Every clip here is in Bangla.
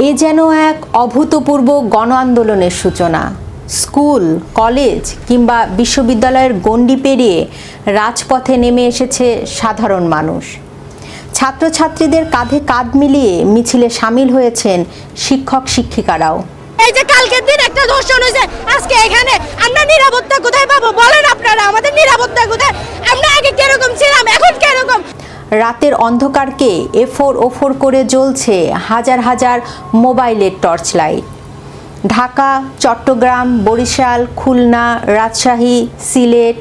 এ যেন এক অভূতপূর্ব গণ আন্দোলনের সূচনা। স্কুল, কলেজ কিংবা বিশ্ববিদ্যালয়ের গণ্ডি পেরিয়ে রাজপথে নেমে এসেছে সাধারণ মানুষ। ছাত্রছাত্রীদের কাঁধে কাঁধ মিলিয়ে মিছিলে সামিল হয়েছেন শিক্ষক শিক্ষিকারাও। এই যে কালকের দিন একটা ধর্ষণ হয়েছে, আজকে এখানে আমরা নিরাপত্তা কোথায় পাবো বলেন আপনারা? আমাদের নিরাপত্তা কোথায়? আমরা আগে কিরকম ছিলাম, এখন কিরকম? রাতের অন্ধকারকে এফোর ওফোর করে জ্বলছে হাজার হাজার মোবাইলের টর্চ লাইট। ঢাকা, চট্টগ্রাম, বরিশাল, খুলনা, রাজশাহী, সিলেট,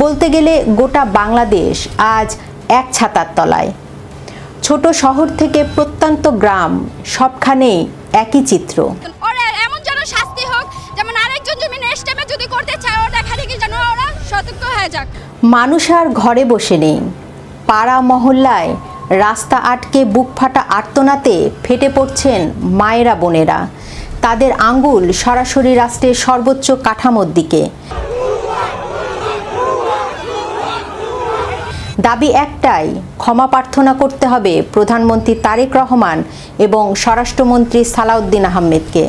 বলতে গেলে গোটা বাংলাদেশ আজ এক ছাতার তলায়। ছোট শহর থেকে প্রত্যন্ত গ্রাম, সবখানেই একই চিত্র। ওরা এমন যেন শাস্তি হোক, যেমন আরেকজন জমি নেক্সট টাইমে যদি করতে চায় ওটা খালি যেন ওরা সতর্ক হয়ে যাক। মানুষ আর ঘরে বসে নেই। পাড়া মহল্লায় রাস্তা আটকে বুক ফাটা আর্তনাতে ফেটে পড়ছেন মায়েরা বোনেরা। তাদের আঙ্গুল সরাসরি রাষ্ট্রের সর্বোচ্চ কাঠামোর দিকে। দাবি একটাই, ক্ষমা প্রার্থনা করতে হবে প্রধানমন্ত্রী তারেক রহমান এবং স্বরাষ্ট্রমন্ত্রী সালাউদ্দিন আহমেদকে।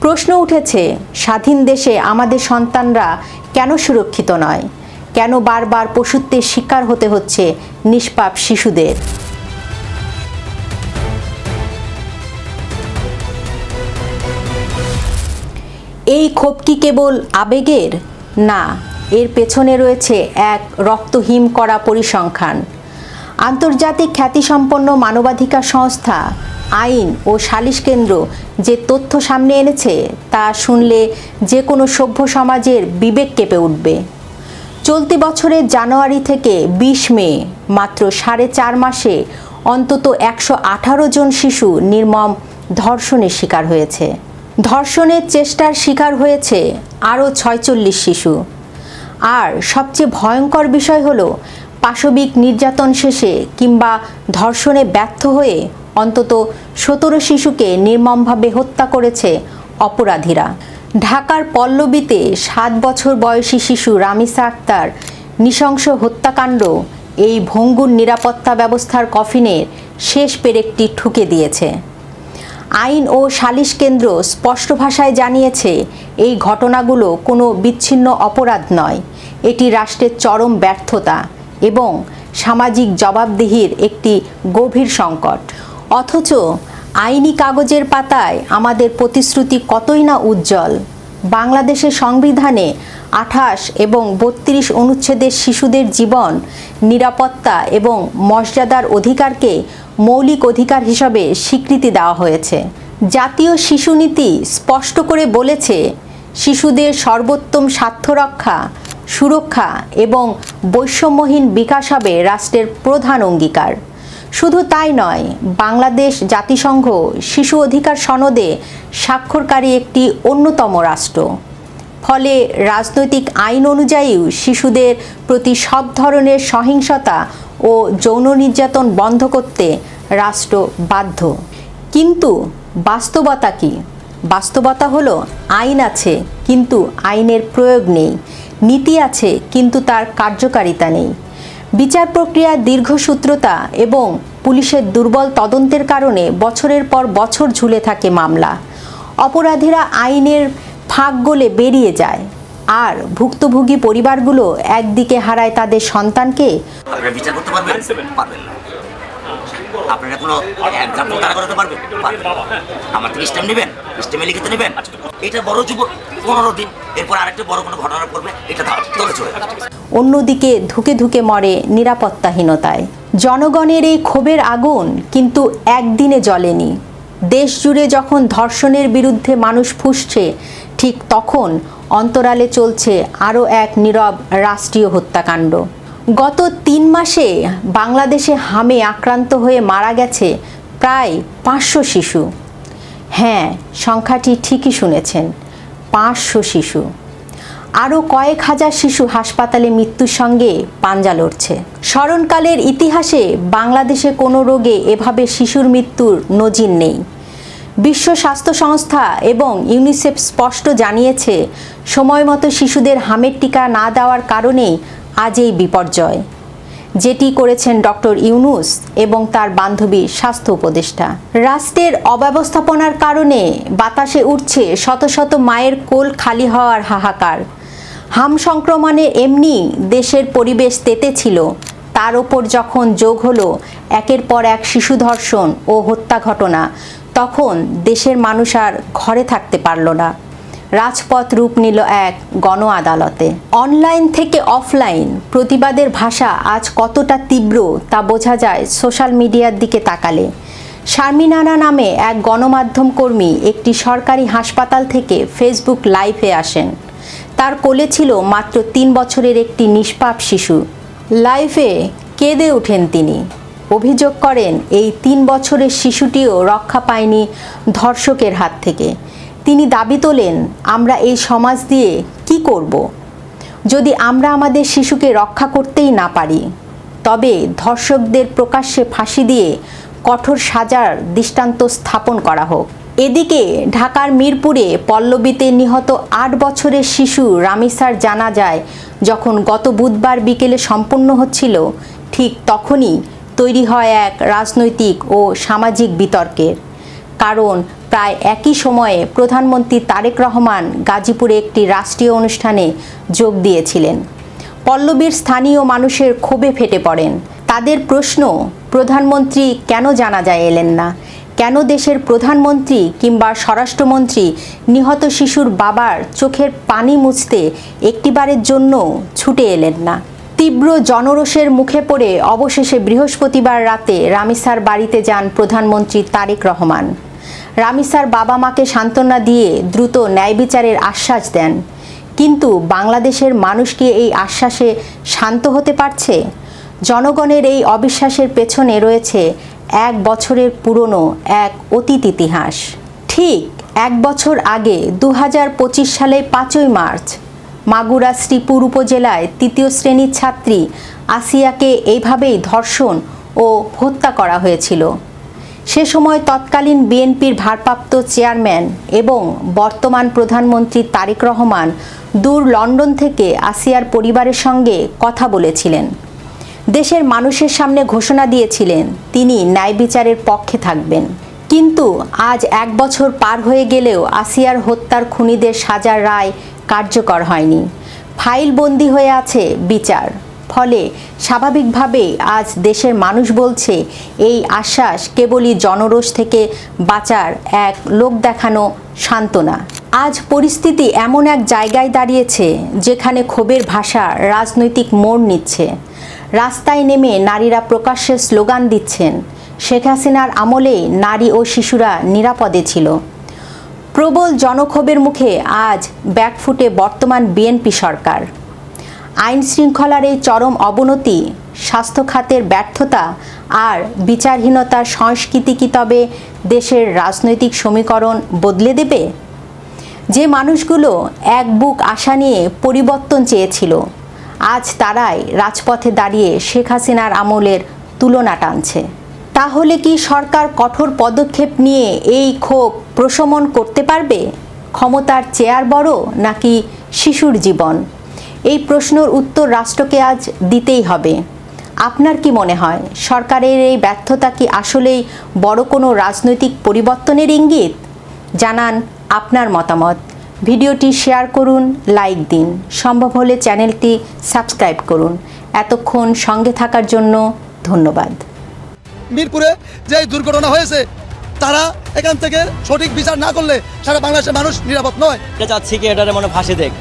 প্রশ্ন উঠেছে, স্বাধীন দেশে আমাদের সন্তানরা কেন সুরক্ষিত নয়? কেন বারবার পশুত্বের শিকার হতে হচ্ছে নিষ্পাপ শিশুদের? এই ক্ষোভ কি কেবল আবেগের? না, এর পেছনে রয়েছে এক রক্তহিম করা পরিসংখ্যান। আন্তর্জাতিক খ্যাতিসম্পন্ন মানবাধিকার সংস্থা আইন ও সালিশ কেন্দ্র যে তথ্য সামনে এনেছে তা শুনলে যে কোনো সভ্য সমাজের বিবেক কেঁপে উঠবে। চলতি বছরের জানুয়ারি থেকে ২০ মে মাত্র ৪.৫ মাসে অন্তত ১১৮ জন শিশু নির্মম ধর্ষণের শিকার হয়েছে। ধর্ষণের চেষ্টার শিকার হয়েছে আরও ৪৬ শিশু। আর সবচেয়ে ভয়ঙ্কর বিষয় হলো, পাশবিক নির্যাতন শেষে কিংবা ধর্ষণে ব্যর্থ হয়ে অন্তত ১৭ শিশুকে নির্মমভাবে হত্যা করেছে অপরাধীরা। ঢাকার পল্লবীতে ৭ বছর বয়সী শিশু রামিসা আক্তার নৃশংস হত্যাকাণ্ড এই ভঙ্গুর নিরাপত্তা ব্যবস্থার কফিনের শেষ পেরেকটি ঠুকে দিয়েছে। আইন ও সালিশ কেন্দ্র স্পষ্ট ভাষায় জানিয়েছে, এই ঘটনাগুলো কোনো বিচ্ছিন্ন অপরাধ নয়, এটি রাষ্ট্রের চরম ব্যর্থতা এবং সামাজিক জবাবদিহির একটি গভীর সংকট। অথচ আইনি কাগজের পাতায় আমাদের প্রতিশ্রুতি কতই না উজ্জ্বল। বাংলাদেশের সংবিধানে ২৮ এবং ৩২ অনুচ্ছেদের শিশুদের জীবন, নিরাপত্তা এবং মর্যাদার অধিকারকে মৌলিক অধিকার হিসাবে স্বীকৃতি দেওয়া হয়েছে। জাতীয় শিশু নীতি স্পষ্ট করে বলেছে, শিশুদের সর্বোত্তম স্বার্থ রক্ষা, সুরক্ষা এবং বৈষম্যহীন বিকাশ হবে রাষ্ট্রের প্রধান অঙ্গীকার। শুধু তাই নয়, বাংলাদেশ জাতিসংঘ শিশু অধিকার সনদে স্বাক্ষরকারী একটি অন্যতম রাষ্ট্র। ফলে রাজনৈতিক আইন অনুযায়ীও শিশুদের প্রতি সব ধরনের সহিংসতা ও যৌন নির্যাতন বন্ধ করতে রাষ্ট্র বাধ্য। কিন্তু বাস্তবতা কি? বাস্তবতা হলো, আইন আছে কিন্তু আইনের প্রয়োগ নেই, নীতি আছে কিন্তু তার কার্যকারিতা নেই। বিচার প্রক্রিয়ার দীর্ঘসূত্রতা এবং পুলিশের দুর্বল তদন্তের কারণে বছরের পর বছর ঝুলে থাকে মামলা। অপরাধীরা আইনের ফাঁক গলে বেরিয়ে যায়, আর ভুক্তভোগী পরিবারগুলো একদিকে হারায় তাদের সন্তানকে। আপনারা বিচার করতে পারবেন? পারবেন না। আপনারা কোনো এক্সাম্পল তারা করতে পারবেন? আমার থেকে স্টেম নেবেন, স্টেমে লিখিত নেবেন। এটা বড় যুবক ১৫ দিন, এরপর আরেকটা বড় কোনো ঘটনা করবে, এটা তলে চলে যাবে। অন্যদিকে ধুকে ধুকে মরে নিরাপত্তাহীনতায়। জনগণের এই ক্ষোভের আগুন কিন্তু একদিনে জ্বলেনি। দেশ জুড়ে যখন ধর্ষণের বিরুদ্ধে মানুষ ফুঁসছে, ঠিক তখন অন্তরালে চলছে আরও এক নীরব রাষ্ট্রীয় হত্যাকাণ্ড। গত ৩ মাসে বাংলাদেশে হামে আক্রান্ত হয়ে মারা গেছে প্রায় ৫০০ শিশু। হ্যাঁ, সংখ্যাটি ঠিকই শুনেছেন, ৫০০ শিশু। আরও কয়েক হাজার শিশু হাসপাতালে মৃত্যুর সঙ্গে পাঞ্জা লড়ছে। স্মরণকালের ইতিহাসে বাংলাদেশে কোনো রোগে এভাবে শিশুর মৃত্যুর নজির নেই। বিশ্ব স্বাস্থ্য সংস্থা এবং ইউনিসেফ স্পষ্ট জানিয়েছে, সময়মতো শিশুদের হামের টিকা না দেওয়ার কারণেই আজ এই বিপর্যয়। যেটি করেছেন ডক্টর ইউনূস এবং তার বান্ধবী স্বাস্থ্য উপদেষ্টা। রাষ্ট্রের অব্যবস্থাপনার কারণে বাতাসে উঠছে শত শত মায়ের কোল খালি হওয়ার হাহাকার। হাম সংক্রমণে এমনি দেশের পরিবেশ তেতে ছিল, তার ওপর যখন যোগ হলো একের পর এক শিশু ধর্ষণ ও হত্যা ঘটনা, তখন দেশের মানুষ আর ঘরে থাকতে পারল না। রাজপথ রূপ নিল এক গণ আদালতে। অনলাইন থেকে অফলাইন প্রতিবাদের ভাষা আজ কতটা তীব্র তা বোঝা যায় সোশ্যাল মিডিয়ার দিকে তাকালে। শারমিন আরা নামে এক গণমাধ্যম কর্মী একটি সরকারি হাসপাতাল থেকে ফেসবুক লাইভে আসেন। তার কোলে ছিল মাত্র 3 বছরের একটি নিষ্পাপ শিশু। লাইভে কেঁদে ওঠেন তিনি। অভিযোগ করেন এই 3 বছরের শিশুটিও রক্ষা পায়নি ধর্ষকের হাত থেকে। তিনি দাবি তোলেন, আমরা এই সমাজ দিয়ে কি করব যদি আমরা আমাদের শিশুকে রক্ষা করতেই না পারি? তবে ধর্ষকদের প্রকাশ্যে ফাঁসি দিয়ে কঠোর সাজার দৃষ্টান্ত স্থাপন করা হোক। এদিকে ঢাকার মিরপুরে পল্লবীতে নিহত 8 বছরের শিশু রামিসার জানাজায় যখন গত বুধবার বিকেলে সম্পন্ন হচ্ছিল, ঠিক তখনই তৈরি হয় এক রাজনৈতিক ও সামাজিক বিতর্কের। কারণ প্রায় একই সময়ে প্রধানমন্ত্রী তারেক রহমান গাজীপুরে একটি রাষ্ট্রীয় অনুষ্ঠানে যোগ দিয়েছিলেন। পল্লবীর স্থানীয় মানুষের ক্ষোভে ফেটে পড়েন। তাদের প্রশ্ন, প্রধানমন্ত্রী কেন জানাজায় এলেন না? কেন দেশের প্রধানমন্ত্রী কিংবা স্বরাষ্ট্রমন্ত্রী নিহত শিশুর বাবার চোখের পানি মুছতে একটিবারের জন্য ছুটে এলেন না? তীব্র জনরোষের মুখে পড়ে অবশেষে বৃহস্পতিবার রাতে রামিসার বাড়িতে যান প্রধানমন্ত্রী তারেক রহমান। রামিসার বাবা মাকে সান্ত্বনা দিয়ে দ্রুত ন্যায় বিচারের আশ্বাস দেন। কিন্তু বাংলাদেশের মানুষ কি এই আশ্বাসে শান্ত হতে পারছে? জনগণের এই অবিশ্বাসের পেছনে রয়েছে 1 বছরের পুরনো এক অতীত ইতিহাস। ঠিক 1 বছর আগে 2025 সালে 5ই মার্চ মাগুরা শ্রীপুর উপজেলায় 3য় শ্রেণীর ছাত্রী আসিয়াকে এইভাবেই ধর্ষণ ও হত্যা করা হয়েছিল। সে সময় তৎকালীন বিএনপির ভারপ্রাপ্ত চেয়ারম্যান এবং বর্তমান প্রধানমন্ত্রী তারেক রহমান দূর লন্ডন থেকে আসিয়ার পরিবারের সঙ্গে কথা বলেছিলেন। দেশের মানুষের সামনে ঘোষণা দিয়েছিলেন তিনি ন্যায় বিচারের পক্ষে থাকবেন। কিন্তু আজ 1 বছর পার হয়ে গেলেও আসিয়ার হত্যার খুনিদের সাজার রায় কার্যকর হয়নি। ফাইলবন্দি হয়ে আছে বিচার। ফলে স্বাভাবিকভাবেই আজ দেশের মানুষ বলছে এই আশ্বাস কেবলই জনরোষ থেকে বাঁচার এক লোক দেখানো সান্ত্বনা। আজ পরিস্থিতি এমন এক জায়গায় দাঁড়িয়েছে যেখানে ক্ষোভের ভাষা রাজনৈতিক মোড় নিচ্ছে। রাস্তায় নেমে নারীরা প্রকাশ্যে স্লোগান দিচ্ছেন, শেখ হাসিনার আমলে নারী ও শিশুরা নিরাপদে ছিল। প্রবল জনক্ষোভের মুখে আজ ব্যাকফুটে বর্তমান বিএনপি সরকার। আইন শৃঙ্খলার এই চরম অবনতি, স্বাস্থ্য খাতের ব্যর্থতা আর বিচারহীনতার সংস্কৃতি কি তবে দেশের রাজনৈতিক সমীকরণ বদলে দেবে? যে মানুষগুলো এক বুক আশা নিয়ে পরিবর্তন চেয়েছিল, আজ তারাই রাজপথে দাঁড়িয়ে শেখ হাসিনার আমলের তুলনা টানছে। তাহলে কি সরকার কঠোর পদক্ষেপ নিয়ে এই ক্ষোভ প্রশমন করতে পারবে? ক্ষমতার চেয়ার বড় নাকি শিশুর জীবন? এই প্রশ্নের উত্তর রাষ্ট্রকে আজ দিতেই হবে। আপনার কি মনে হয় সরকারের এই ব্যর্থতা কি আসলেই বড় কোনো রাজনৈতিক পরিবর্তনের ইঙ্গিত? জানান আপনার মতামত। ভিডিওটি শেয়ার করুন, লাইক দিন, সম্ভব হলে চ্যানেলটি সাবস্ক্রাইব করুন। এতক্ষণ সঙ্গে থাকার জন্য ধন্যবাদ। মিরপুরে যে দুর্ঘটনা হয়েছে, তারা এখান থেকে সঠিক বিচার না করলে সারা বাংলাদেশের মানুষ নিরাপদ নয়। চাচ্ছি কি এটারে মনে ফাঁসি দেখ।